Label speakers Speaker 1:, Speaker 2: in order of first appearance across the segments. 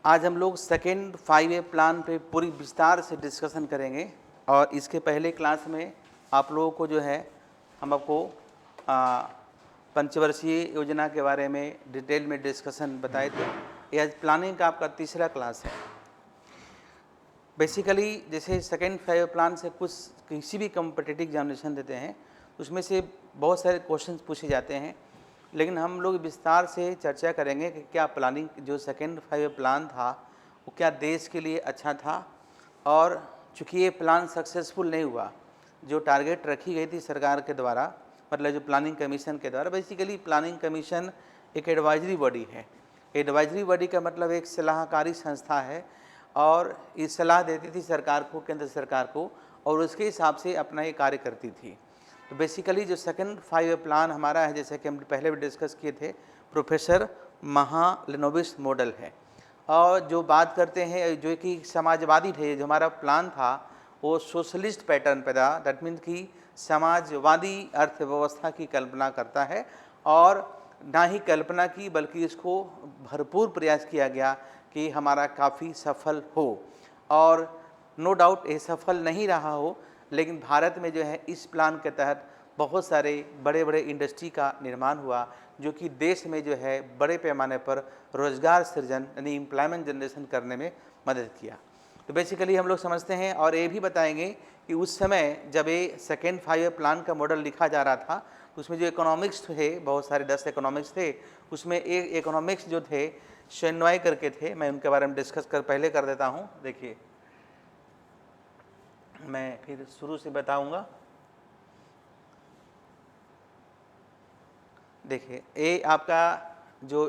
Speaker 1: आज हम लोग सेकेंड 5 प्लान पे पूरी विस्तार से डिस्कशन करेंगे और इसके पहले क्लास में आप लोगों को जो है हम आपको पंचवर्षीय योजना के बारे में डिटेल में डिस्कशन बताए थे। ये आज प्लानिंग का आपका तीसरा क्लास है। बेसिकली जैसे सेकेंड 5 प्लान से कुछ किसी भी कॉम्पिटिटिव एग्जामिनेशन देते हैं उसमें से बहुत सारे क्वेश्चंस पूछे जाते हैं, लेकिन हम लोग विस्तार से चर्चा करेंगे कि क्या प्लानिंग जो सेकेंड 5 प्लान था वो क्या देश के लिए अच्छा था, और चूँकि ये प्लान सक्सेसफुल नहीं हुआ, जो टारगेट रखी गई थी सरकार के द्वारा, मतलब जो प्लानिंग कमीशन के द्वारा। बेसिकली प्लानिंग कमीशन एक एडवाइजरी बॉडी है। एडवाइजरी बॉडी का मतलब एक सलाहकारी संस्था है और ये सलाह देती थी सरकार को, केंद्र सरकार को, और उसके हिसाब से अपना ये कार्य करती थी। तो बेसिकली जो सेकेंड 5 प्लान हमारा है, जैसे कि हम पहले भी डिस्कस किए थे, प्रोफेसर महालनोबिस मॉडल है। और जो बात करते हैं जो कि समाजवादी थे, जो हमारा प्लान था वो सोशलिस्ट पैटर्न पे था। दैट मीन्स कि समाजवादी अर्थव्यवस्था की कल्पना करता है, और ना ही कल्पना की बल्कि इसको भरपूर प्रयास किया गया कि हमारा काफ़ी सफल हो। और नो डाउट ये सफल नहीं रहा हो, लेकिन भारत में जो है इस प्लान के तहत बहुत सारे बड़े बड़े इंडस्ट्री का निर्माण हुआ, जो कि देश में जो है बड़े पैमाने पर रोजगार सृजन यानी एम्प्लॉयमेंट जनरेशन करने में मदद किया। तो बेसिकली हम लोग समझते हैं और ये भी बताएंगे कि उस समय जब ये सेकेंड 5 प्लान का मॉडल लिखा जा रहा था, तो उसमें जो इकोनॉमिक्स थे, बहुत सारे 10 इकोनॉमिक्स थे, उसमें एक इकोनॉमिक्स जो थे शेनॉय करके थे। मैं उनके बारे में डिस्कस पहले कर देता हूँ। देखिए, मैं फिर शुरू से बताऊंगा। देखिए, ये आपका जो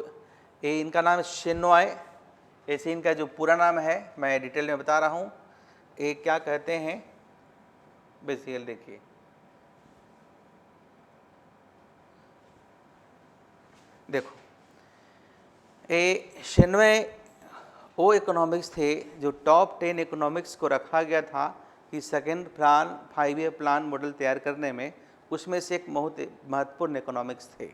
Speaker 1: ये इनका नाम शेनॉय, ऐसे इनका जो पूरा नाम है मैं डिटेल में बता रहा हूँ। ये क्या कहते हैं बेसिकली, देखिए देखो, ये शेनॉय वो इकोनॉमिक्स थे जो टॉप 10 इकोनॉमिक्स को रखा गया था कि सेकेंड प्लान 5 प्लान मॉडल तैयार करने में। उसमें से एक बहुत महत्वपूर्ण इकोनॉमिक्स थे,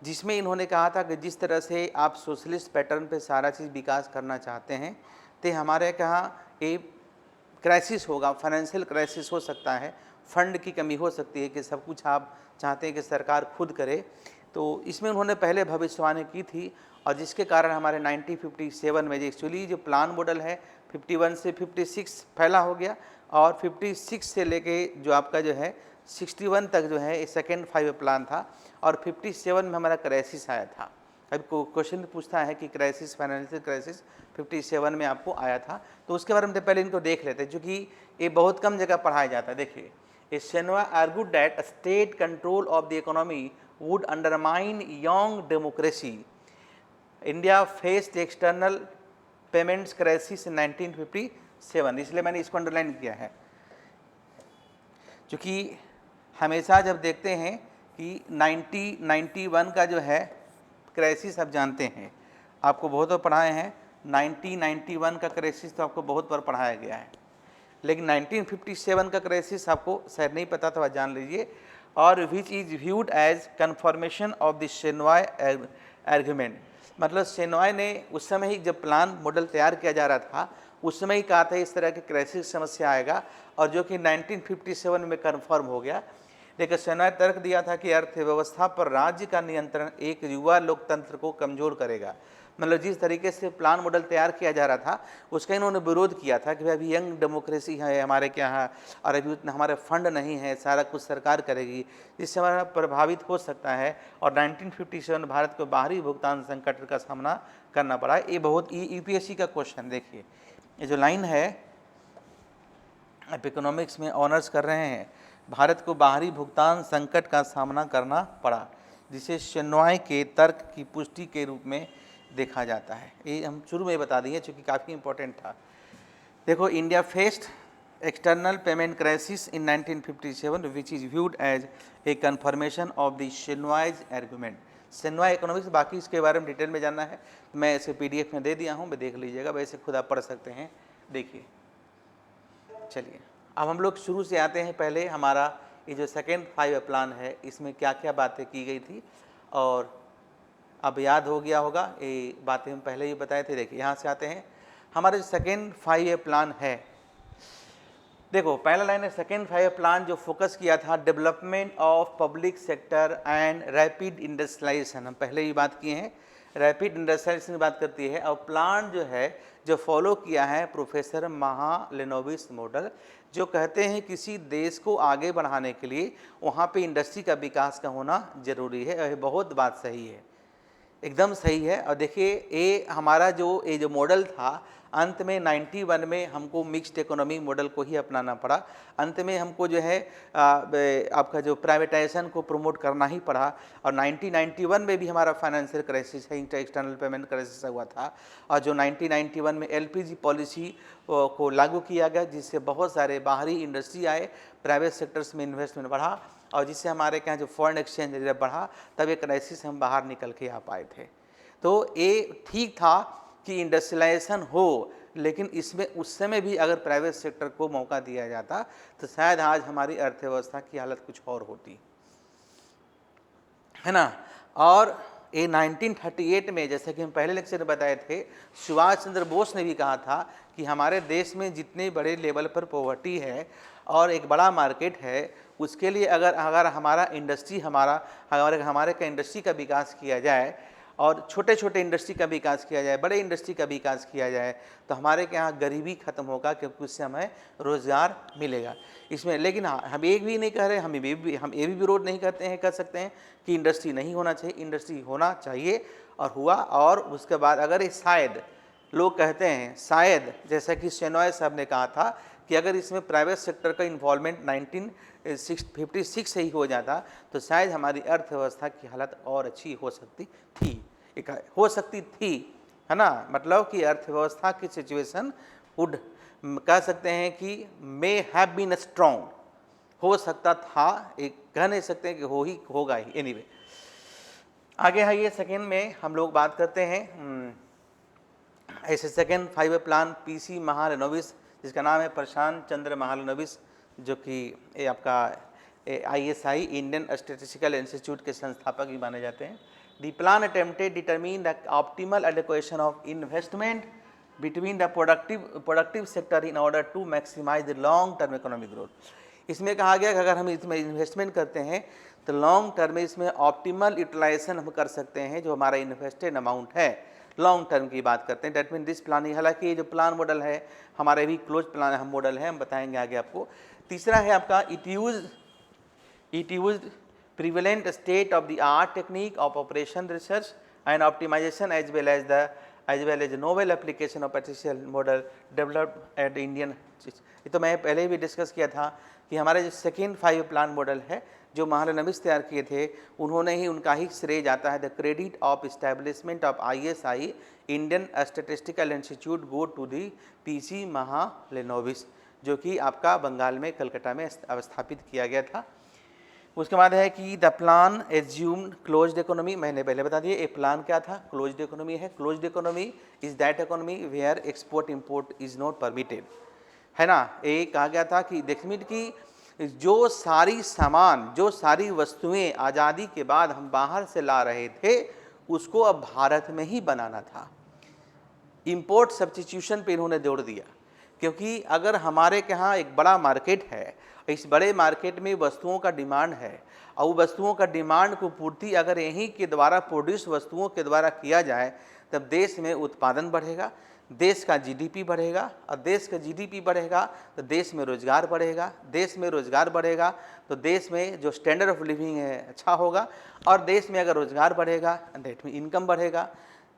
Speaker 1: जिसमें इन्होंने कहा था कि जिस तरह से आप सोशलिस्ट पैटर्न पे सारा चीज़ विकास करना चाहते हैं, तो हमारे यहाँ एक क्राइसिस होगा, फाइनेंशियल क्राइसिस हो सकता है, फंड की कमी हो सकती है कि सब कुछ आप चाहते हैं कि सरकार खुद करे। तो इसमें उन्होंने पहले भविष्यवाणी की थी, और जिसके कारण हमारे 1957 में एक्चुअली जो प्लान मॉडल है 51 से 56 फैला हो गया, और 56 से लेके जो आपका जो है 61 तक जो है सेकेंड 5 प्लान था, और 57 में हमारा क्राइसिस आया था। अब क्वेश्चन पूछता है कि क्राइसिस, फाइनेंशियल क्राइसिस 57 में आपको आया था, तो उसके बारे में तो पहले इनको देख लेते हैं, क्योंकि ये बहुत कम जगह पढ़ाया जाता है। देखिए, Shenoy argued that state control of the economy would undermine young democracy. India faced external payments crisis in 1957, इसलिए मैंने इसको अंडरलाइन किया है, क्योंकि हमेशा जब देखते हैं कि 1991 का जो है क्राइसिस आप जानते हैं, आपको बहुत बार पढ़ाए हैं। 1991 का क्राइसिस तो आपको बहुत बार पढ़ाया गया है, लेकिन 1957 का क्राइसिस आपको शायद नहीं पता, तो जान लीजिए। और which is viewed as confirmation of the Shenoy argument, मतलब शेनॉय ने उस समय ही जब प्लान मॉडल तैयार किया जा रहा था उस समय ही कहा था इस तरह की क्राइसिस समस्या आएगा, और जो कि 1957 में कन्फर्म हो गया। लेकिन शेनॉय तर्क दिया था कि अर्थव्यवस्था पर राज्य का नियंत्रण एक युवा लोकतंत्र को कमजोर करेगा। मतलब जिस तरीके से प्लान मॉडल तैयार किया जा रहा था उसका इन्होंने विरोध किया था कि भाई अभी यंग डेमोक्रेसी है हमारे क्या यहाँ, और अभी उतना हमारे फंड नहीं है, सारा कुछ सरकार करेगी, जिससे हमारा प्रभावित हो सकता है। और 1957 भारत को बाहरी भुगतान संकट का सामना करना पड़ा। ये बहुत यूपीएससी का क्वेश्चन, देखिए ये जो लाइन है, आप इकोनॉमिक्स में ऑनर्स कर रहे हैं, भारत को बाहरी भुगतान संकट का सामना करना पड़ा, जिसे शेनॉय के तर्क की पुष्टि के रूप में देखा जाता है। ये हम शुरू में बता दिए क्योंकि काफ़ी इंपॉर्टेंट था। देखो, India faced external payment crisis in 1957 which is viewed as a confirmation of the Shenoy's argument. Shenoy economics, बाकी इसके बारे में डिटेल में जानना है मैं इसे पीडीएफ में दे दिया हूँ, मैं देख लीजिएगा, वैसे खुद आप पढ़ सकते हैं। देखिए, चलिए अब हम लोग शुरू से आते हैं। पहले हमारा ये जो सेकेंड 5 प्लान है इसमें क्या क्या बातें की गई थी, और अब याद हो गया होगा, ये बातें हम पहले ही बताए थे। देखिए यहाँ से आते हैं, हमारा जो सेकेंड 5 ईयर प्लान है, देखो पहला लाइन है सेकेंड 5 ईयर प्लान जो फोकस किया था development of public sector and rapid industrialisation, हम पहले ही बात किए हैं, रैपिड इंडस्ट्रियलाइजेशन की बात करती है। और प्लान जो है जो फॉलो किया है प्रोफेसर महालेनोविस मॉडल, जो कहते हैं किसी देश को आगे बढ़ाने के लिए वहाँ पे इंडस्ट्री का विकास का होना जरूरी है। और ये बहुत बात सही है, एकदम सही है। और देखिए ये हमारा जो मॉडल था, अंत में 91 में हमको मिक्स्ड इकोनॉमी मॉडल को ही अपनाना पड़ा। अंत में हमको जो है आपका जो प्राइवेटाइजेशन को प्रमोट करना ही पड़ा। और 1991 में भी हमारा फाइनेंशियल क्राइसिस है, एक्सटर्नल पेमेंट क्राइसिस हुआ था। और जो 1991 में एलपीजी पॉलिसी को लागू किया गया, जिससे बहुत सारे बाहरी इंडस्ट्री आए, प्राइवेट सेक्टर्स में इन्वेस्टमेंट बढ़ा, और जिससे हमारे यहाँ जो फॉरेन एक्सचेंज रेट बढ़ा, तब एक क्राइसिस हम बाहर निकल के आ पाए थे। तो ये ठीक था कि इंडस्ट्रियलाइजेशन हो, लेकिन इसमें उस समय भी अगर प्राइवेट सेक्टर को मौका दिया जाता तो शायद आज हमारी अर्थव्यवस्था की हालत कुछ और होती, है ना। और ये 1938 में, जैसे कि हम पहले लेक्चर में बताए थे, सुभाष चंद्र बोस ने भी कहा था कि हमारे देश में जितने बड़े लेवल पर पॉवर्टी है और एक बड़ा मार्केट है, उसके लिए अगर हमारा इंडस्ट्री हमारे का इंडस्ट्री का विकास किया जाए और छोटे छोटे इंडस्ट्री का विकास किया जाए, बड़े इंडस्ट्री का विकास किया जाए, तो हमारे के यहाँ गरीबी खत्म होगा, क्योंकि उससे हमें रोज़गार मिलेगा इसमें। लेकिन हम एक भी नहीं कह रहे, हम ये भी विरोध नहीं करते हैं, कर सकते हैं कि इंडस्ट्री नहीं होना चाहिए, इंडस्ट्री होना चाहिए और हुआ। और उसके बाद अगर ये शायद लोग कहते हैं, शायद जैसा कि शेनॉय साहब ने कहा था कि अगर इसमें प्राइवेट सेक्टर का इन्वॉल्वमेंट 1956 से ही हो जाता तो शायद हमारी अर्थव्यवस्था की हालत और अच्छी हो सकती थी, है ना। मतलब कि अर्थव्यवस्था की सिचुएशन वुड, कह सकते हैं कि मे हैव बीन स्ट्रॉन्ग, हो सकता था, एक कह नहीं सकते कि होगा ही। एनीवे आगे है ये सेकेंड में हम लोग बात करते हैं ऐसे सेकेंड 5 ईयर प्लान पीसी महालेनोविस, जिसका नाम है प्रशांत चंद्र महालेनोविस, जो कि ये आपका ISI इंडियन स्टैटिस्टिकल इंस्टीट्यूट के संस्थापक भी माने जाते हैं। The plan attempted determine the optimal allocation of investment between the productive sector in order to maximise the long term economic growth. इसमें कहा गया कि अगर हम इसमें इन्वेस्टमेंट करते हैं तो लॉन्ग टर्म में इसमें ऑप्टिमल यूटिलाइजेशन हम कर सकते हैं, जो हमारा इन्वेस्टेड अमाउंट है, लॉन्ग टर्म की बात करते हैं। डेट मीन दिस प्लानिंग, हालांकि ये जो प्लान मॉडल है हमारे भी क्लोज प्लान हम मॉडल है, हम बताएंगे आगे आपको। तीसरा है आपका it use prevalent state of the art technique of operation research and optimisation as well as novel application of artificial model developed at Indian. ये तो मैं पहले भी डिस्कस किया था कि हमारे जो सेकेंड 5 प्लान मॉडल है जो महालेनोविस तैयार किए थे, उन्होंने ही, उनका ही श्रेय जाता है। The credit of establishment of ISI Indian statistical institute go to the PC Mahalanobis, जो कि आपका बंगाल में कलकत्ता में स्थापित किया गया था। उसके बाद है कि the plan assumed closed economy, मैंने पहले बता दिया ये प्लान क्या था, क्लोज्ड इकोनॉमी है। Closed economy is that economy where export import is not permitted, है ना। ये कहा गया था कि देखिए कि जो सारी वस्तुएं आज़ादी के बाद हम बाहर से ला रहे थे, उसको अब भारत में ही बनाना था। इंपोर्ट सब्स्टिट्यूशन पे इन्होंने जोर दिया, क्योंकि अगर हमारे यहाँ एक बड़ा मार्केट है, इस बड़े मार्केट में वस्तुओं का डिमांड है, और वस्तुओं का डिमांड को पूर्ति अगर यहीं के द्वारा प्रोड्यूस वस्तुओं के द्वारा किया जाए, तब देश में उत्पादन बढ़ेगा, देश का GDP बढ़ेगा, और देश का GDP बढ़ेगा तो देश में रोजगार बढ़ेगा, देश में रोजगार बढ़ेगा तो देश में जो स्टैंडर्ड ऑफ लिविंग है अच्छा होगा, और देश में अगर रोजगार बढ़ेगा दैट मीन इनकम बढ़ेगा।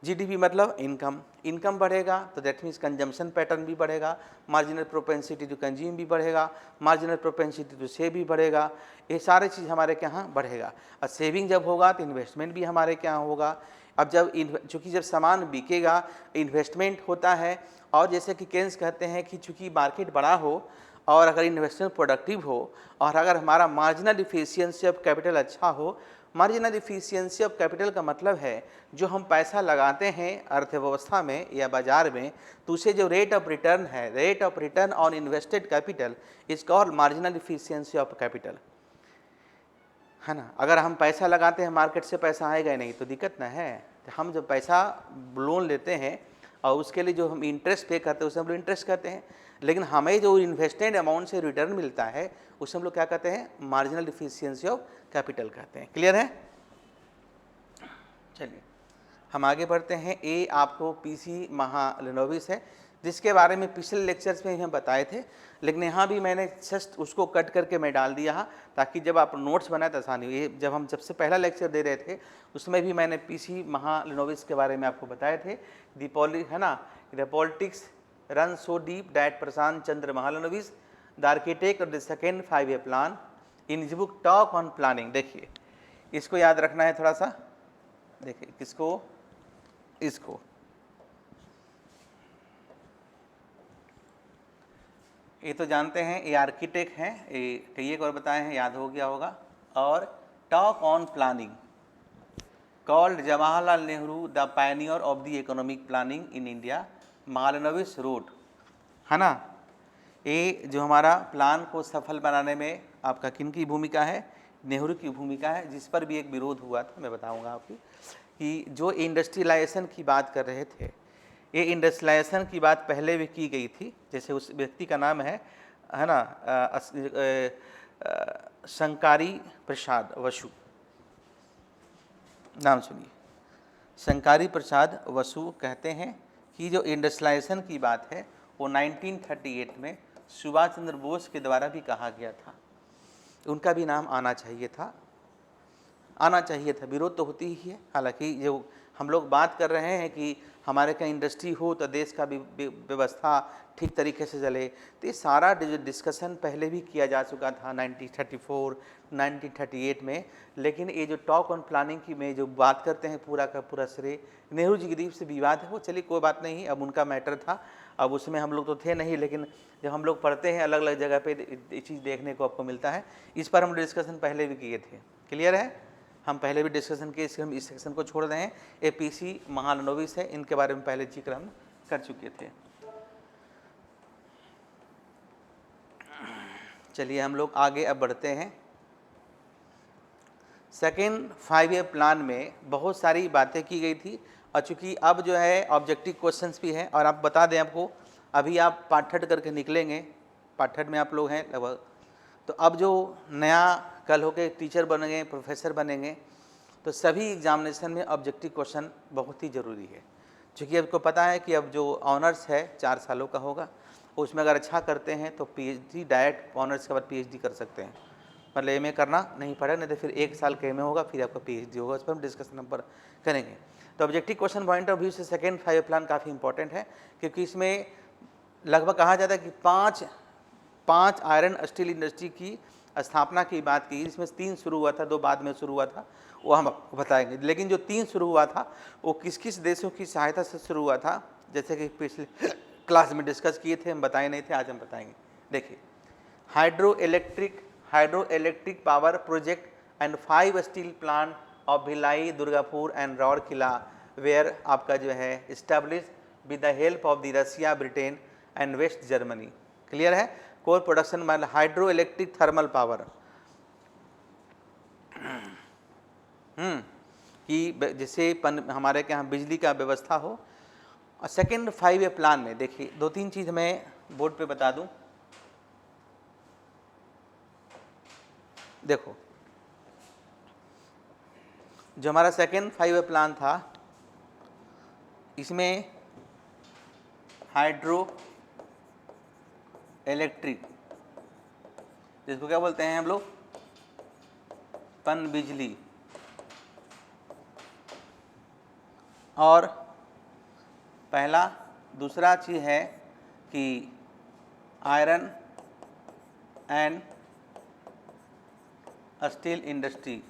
Speaker 1: GDP मतलब इनकम बढ़ेगा तो दैट मीन्स कंजम्पशन पैटर्न भी बढ़ेगा, मार्जिनल प्रोपेंसिटी टू कंज्यूम भी बढ़ेगा, मार्जिनल प्रोपेंसिटी टू सेव भी बढ़ेगा। ये सारे चीज़ हमारे के यहाँ बढ़ेगा, और सेविंग जब होगा तो इन्वेस्टमेंट भी हमारे के यहाँ होगा। अब चूँकि जब सामान बिकेगा इन्वेस्टमेंट होता है, और जैसे कि केन्स कहते हैं कि चूँकि मार्केट बड़ा हो और अगर इन्वेस्टमेंट प्रोडक्टिव हो, और अगर हमारा मार्जिनल इफिशियंसी ऑफ कैपिटल अच्छा हो। मार्जिनल इफिशियंसी ऑफ कैपिटल का मतलब है जो हम पैसा लगाते हैं अर्थव्यवस्था में या बाजार में, तो उसे जो रेट ऑफ रिटर्न है, rate of return on invested capital is called marginal efficiency of capital, है ना। अगर हम पैसा लगाते हैं, मार्केट से पैसा आएगा ही नहीं तो दिक्कत ना है, तो हम जब पैसा लोन लेते हैं और उसके लिए जो हम इंटरेस्ट पे करते हैं उसे हम लोग इंटरेस्ट कहते हैं, लेकिन हमें जो इन्वेस्टेड अमाउंट से रिटर्न मिलता है उसे हम लोग क्या कहते हैं, मार्जिनल इफिशियंसी ऑफ कैपिटल कहते हैं। क्लियर है? चलिए हम आगे बढ़ते हैं। ए आपको पीसी महालनोबिस है, जिसके बारे में पिछले लेक्चर्स में हम बताए थे, लेकिन यहाँ भी मैंने जस्ट उसको कट करके मैं डाल दिया ताकि जब आप नोट्स बनाए तो आसानी हो। ये जब हम सबसे पहला लेक्चर दे रहे थे उसमें भी मैंने पीसी महालनोबिस के बारे में आपको बताए थे। है ना, the politics run so deep that Prashant Chandra Mahalanobis the architect of the second 5 year plan in his book talk on planning. देखिए इसको याद रखना है थोड़ा सा, देखिए किसको, इसको ये तो जानते हैं, ये आर्किटेक्ट हैं, ये कई एक और बताए हैं, याद हो गया होगा। और talk on planning called Jawaharlal Nehru the Pioneer of the economic planning in India, Mahalanobis road, है ना। ये जो हमारा प्लान को सफल बनाने में आपका किन की भूमिका है, नेहरू की भूमिका है, जिस पर भी एक विरोध हुआ था, मैं बताऊंगा आपकी कि जो इंडस्ट्रियलाइजेशन की बात कर रहे थे, ये इंडस्ट्रियलाइजेशन की बात पहले भी की गई थी। जैसे उस व्यक्ति का नाम है ना, शंकारी प्रसाद वसु, नाम सुनिए, शंकारी प्रसाद वसु कहते हैं कि जो इंडस्ट्रियलाइजेशन की बात है वो 1938 में सुभाष चंद्र बोस के द्वारा भी कहा गया था। उनका भी नाम आना चाहिए था, विरोध तो होती ही है। हालांकि जो हम लोग बात कर रहे हैं कि हमारे कहीं इंडस्ट्री हो तो देश का भी व्यवस्था ठीक तरीके से चले, तो ये सारा डिस्कशन पहले भी किया जा चुका था 1934 1938 में। लेकिन ये जो टॉक ऑन प्लानिंग की में जो बात करते हैं पूरा का पूरा श्रेय नेहरू जी की तरफ से विवाद है वो, चलिए कोई बात नहीं, अब उनका मैटर था, अब उसमें हम लोग तो थे नहीं, लेकिन जब हम लोग पढ़ते हैं अलग अलग जगह पे ये चीज़ देखने को आपको मिलता है। इस पर हम डिस्कशन पहले भी किए थे, क्लियर है, हम पहले भी डिस्कशन किए, इसलिए हम इस सेक्शन को छोड़ रहे हैं। ये पीसी महालनोबिस है, इनके बारे में पहले जिक्र हम कर चुके थे। चलिए हम लोग आगे अब बढ़ते हैं। सेकेंड 5 year प्लान में बहुत सारी बातें की गई थी, और चूँकि अब जो है ऑब्जेक्टिव क्वेश्चंस भी हैं, और आप बता दें आपको, अभी आप पार्ट 3 करके निकलेंगे, पार्ट 3 में आप लोग हैं लगभग, तो अब जो नया कल होके टीचर बनेंगे, प्रोफेसर बनेंगे, तो सभी एग्जामिनेशन में ऑब्जेक्टिव क्वेश्चन बहुत ही ज़रूरी है। चूँकि आपको पता है कि अब जो ऑनर्स है 4 सालों का होगा, उसमें अगर अच्छा करते हैं तो पीएचडी डायरेक्ट ऑनर्स के बाद पीएचडी कर सकते हैं, मतलब एमए करना नहीं पड़ेगा, नहीं तो फिर 1 साल का एमए होगा फिर आपका पीएचडी होगा। उस पर हम डिस्कशन नंबर करेंगे। तो objective question point of view से सेकेंड 5 year प्लान काफ़ी इंपॉर्टेंट है, क्योंकि इसमें लगभग कहा जाता है कि पाँच आयरन स्टील इंडस्ट्री की स्थापना की बात की, जिसमें 3 शुरू हुआ था, 2 बाद में शुरू हुआ था, वो हम आपको बताएंगे। लेकिन जो 3 शुरू हुआ था वो किस किस देशों की सहायता से शुरू हुआ था, जैसे कि पिछले क्लास में डिस्कस किए थे, हम बताए नहीं थे, आज हम बताएंगे। देखिए, hydro electric power project and 5 steel plant of Bhilai, Durgapur and Rourkela where आपका जो है establish with the help of the Russia, Britain and West Germany. Clear है? कोल प्रोडक्शन मतलब हाइड्रो इलेक्ट्रिक थर्मल पावर कि जिससे हमारे के यहाँ बिजली का व्यवस्था हो। और सेकेंड 5 year प्लान में देखिए 2-3 चीज़ मैं बोर्ड पे बता दूं। देखो, जो हमारा सेकेंड 5 year प्लान था, इसमें हाइड्रो इलेक्ट्रिक, जिसको क्या बोलते हैं हम लोग, पन बिजली, और पहला दूसरा चीज़ है कि आयरन एंड स्टील इंडस्ट्री,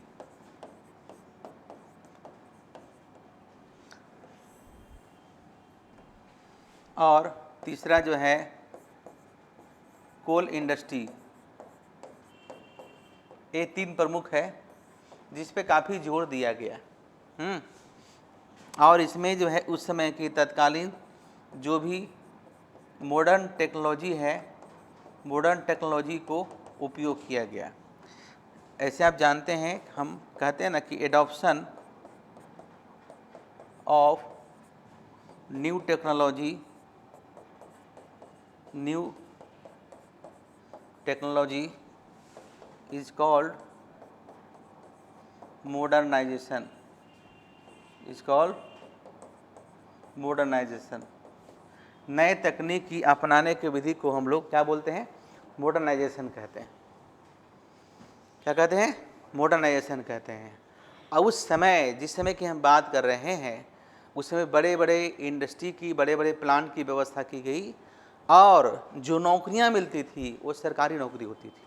Speaker 1: और तीसरा जो है कोल इंडस्ट्री। ये 3 प्रमुख है जिस पे काफ़ी जोर दिया गया। और इसमें जो है उस समय की तत्कालीन जो भी मॉडर्न टेक्नोलॉजी है, मॉडर्न टेक्नोलॉजी को उपयोग किया गया। ऐसे आप जानते हैं, हम कहते हैं ना कि adoption of new technology is called modernisation, नए तकनीक की अपनाने की विधि को हम लोग क्या बोलते हैं? मॉडर्नाइजेशन कहते हैं। क्या कहते हैं? मॉडर्नाइजेशन कहते हैं। अब उस समय, जिस समय की हम बात कर रहे हैं, उस समय बड़े बड़े इंडस्ट्री की, बड़े बड़े प्लांट की व्यवस्था की गई और जो नौकरियां मिलती थी वो सरकारी नौकरी होती थी।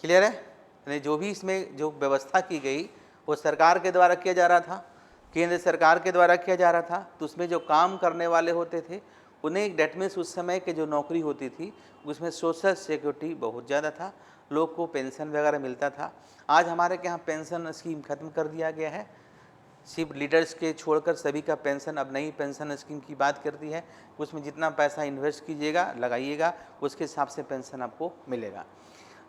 Speaker 1: क्लियर है? यानी जो भी इसमें जो व्यवस्था की गई वो सरकार के द्वारा किया जा रहा था, केंद्र सरकार के द्वारा किया जा रहा था। तो उसमें जो काम करने वाले होते थे उन्हें, डेट मीन्स उस समय के जो नौकरी होती थी उसमें सोशल सिक्योरिटी बहुत ज़्यादा था, लोग को पेंशन वगैरह मिलता था। आज हमारे के यहाँ पेंशन स्कीम ख़त्म कर दिया गया है, सिर्फ लीडर्स के छोड़कर सभी का पेंशन, अब नई पेंशन स्कीम की बात करती है। उसमें जितना पैसा इन्वेस्ट कीजिएगा, लगाइएगा, उसके हिसाब से पेंशन आपको मिलेगा।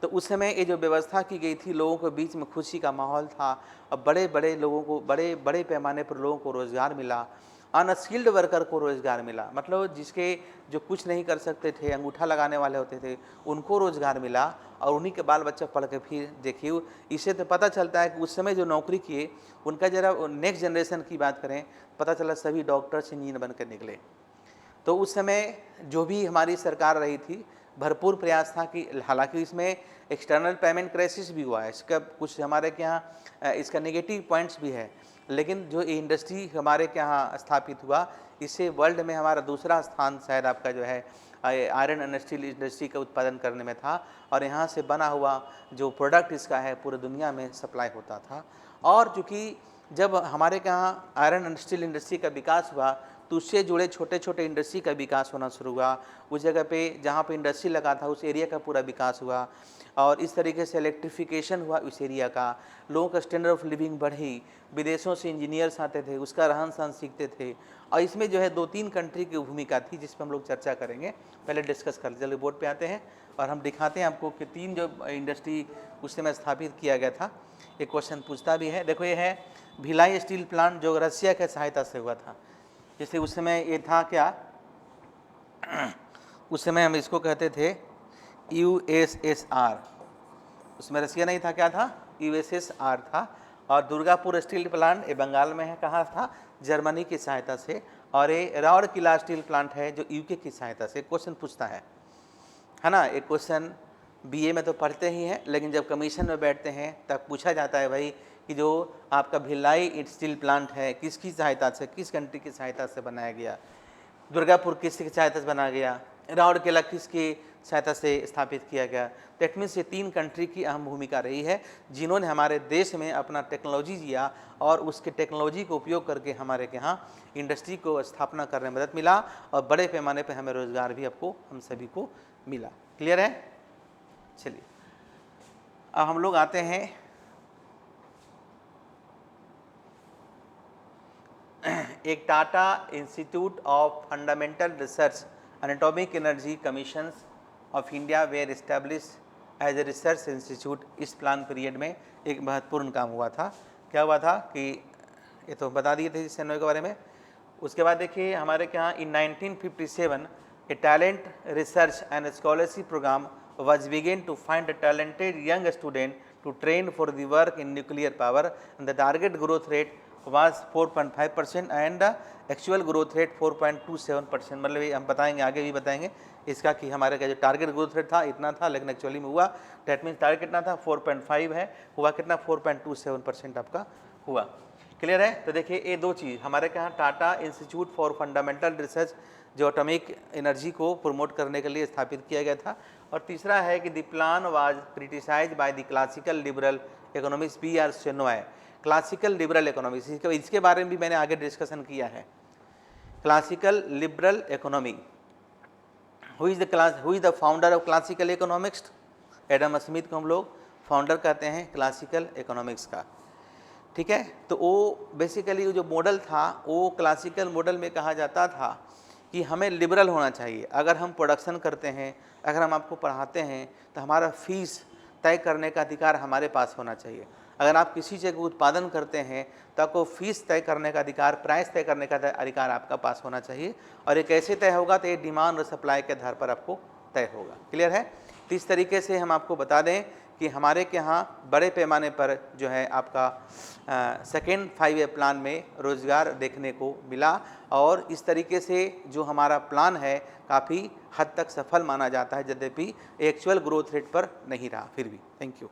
Speaker 1: तो उस समय ये जो व्यवस्था की गई थी, लोगों के बीच में खुशी का माहौल था और बड़े बड़े लोगों को, बड़े बड़े पैमाने पर लोगों को रोज़गार मिला, अनस्किल्ड वर्कर को रोज़गार मिला। मतलब जिसके जो कुछ नहीं कर सकते थे, अंगूठा लगाने वाले होते थे, उनको रोज़गार मिला और उन्हीं के बाल बच्चा पढ़ के फिर देखिए। इससे तो पता चलता है कि उस समय जो नौकरी किए उनका जरा नेक्स्ट जनरेशन की बात करें, पता चला सभी डॉक्टर्स, इंजीनियर बन कर निकले। तो उस समय जो भी हमारी सरकार रही थी, भरपूर प्रयास था कि, हालांकि इसमें एक्सटर्नल पेमेंट क्राइसिस भी हुआ है, इसका कुछ हमारे के यहाँ इसका नेगेटिव पॉइंट्स भी है, लेकिन जो इंडस्ट्री हमारे के यहाँ स्थापित हुआ, इससे वर्ल्ड में हमारा दूसरा स्थान शायद आपका जो है आयरन एंड स्टील इंडस्ट्री का उत्पादन करने में था। और यहाँ से बना हुआ जो प्रोडक्ट इसका है पूरे दुनिया में सप्लाई होता था। और चूँकि जब हमारे यहाँ आयरन एंड स्टील इंडस्ट्री का विकास हुआ तो उससे जुड़े छोटे छोटे इंडस्ट्री का विकास होना शुरू हुआ। उस जगह पे जहाँ पे इंडस्ट्री लगा था उस एरिया का पूरा विकास हुआ और इस तरीके से इलेक्ट्रिफिकेशन हुआ उस एरिया का, लोगों का स्टैंडर्ड ऑफ लिविंग बढ़ी, विदेशों से इंजीनियर्स आते थे, उसका रहन सहन सीखते थे। और इसमें जो है 2-3 कंट्री की भूमिका थी जिस पर हम लोग चर्चा करेंगे, पहले डिस्कस कर चलिए। बोर्ड पे आते हैं और हम दिखाते हैं आपको कि 3 जो इंडस्ट्री उस समय स्थापित किया गया था। एक क्वेश्चन पूछता भी है, देखो ये है भिलाई स्टील प्लांट जो रसिया की सहायता से हुआ था। जैसे उस समय ये था क्या, उस समय हम इसको कहते थे USSR, उसमें रसिया नहीं था, क्या था, USSR था। और दुर्गापुर स्टील प्लांट ये बंगाल में है, कहाँ था, जर्मनी की सहायता से। और ये राउरकेला स्टील प्लांट है जो UK की सहायता से। क्वेश्चन पूछता है ना, एक क्वेश्चन BA में तो पढ़ते ही हैं, लेकिन जब कमीशन में बैठते हैं तब पूछा जाता है भाई कि जो आपका भिलाई स्टील प्लांट है किसकी सहायता से, किस कंट्री की सहायता से बनाया गया, दुर्गापुर किसकी सहायता से बनाया गया, राउरकेला किसकी सहायता से स्थापित किया गया। दैट मीन्स ये 3 कंट्री की अहम भूमिका रही है जिन्होंने हमारे देश में अपना टेक्नोलॉजी दिया और उसके टेक्नोलॉजी को उपयोग करके हमारे यहाँ इंडस्ट्री को स्थापना करने में मदद मिला और बड़े पैमाने पर हमें रोज़गार भी आपको, हम सभी को मिला। क्लियर है? चलिए अब हम लोग आते हैं एक Tata institute of fundamental research and atomic energy commissions of India where established as a research institute. इस प्लान पीरियड में एक महत्वपूर्ण काम हुआ था। क्या हुआ था कि ये तो बता दिए थे सेनोई के बारे में। उसके बाद देखिए हमारे यहाँ in 1957 a talent research and scholarship programme was began to find a talented young student to train for the work in nuclear power, and the target growth rate was 4.5% and the actual growth rate 4.27%। मतलब ये हम बताएंगे, आगे भी बताएंगे इसका कि हमारे का जो टारगेट ग्रोथ रेट था इतना था, लेकिन एक्चुअली में हुआ, डेट मीन्स टारगेट कितना था 4.5 है, हुआ कितना 4.27% आपका हुआ। क्लियर है? तो देखिए ये 2 चीज़ हमारे यहाँ Tata institute for fundamental research जो एटॉमिक एनर्जी को प्रमोट करने के लिए स्थापित किया गया था, और तीसरा है कि the plan was criticised by the classical liberal economics PR Shenoy. Classical liberal economics, इसके बारे में भी मैंने आगे डिस्कशन किया है। Classical liberal economy, who is the founder of classical economics? Adam Smith को हम लोग फाउंडर कहते हैं क्लासिकल इकोनॉमिक्स का। ठीक है, तो वो बेसिकली जो मॉडल था वो क्लासिकल मॉडल में कहा जाता था कि हमें लिबरल होना चाहिए। अगर हम प्रोडक्शन करते हैं, अगर हम आपको पढ़ाते हैं तो हमारा फीस तय करने का अधिकार हमारे पास होना चाहिए। अगर आप किसी जगह उत्पादन करते हैं तो आपको फीस तय करने का अधिकार, प्राइस तय करने का अधिकार आपका पास होना चाहिए, और ये कैसे तय होगा, तो ये डिमांड और सप्लाई के आधार पर आपको तय होगा। क्लियर है? तो इस तरीके से हम आपको बता दें कि हमारे के यहाँ बड़े पैमाने पर जो है आपका सेकेंड 5 ईयर प्लान में रोज़गार देखने को मिला, और इस तरीके से जो हमारा प्लान है काफ़ी हद तक सफल माना जाता है, यद्यपि एक्चुअल ग्रोथ रेट पर नहीं रहा फिर भी। Thank you.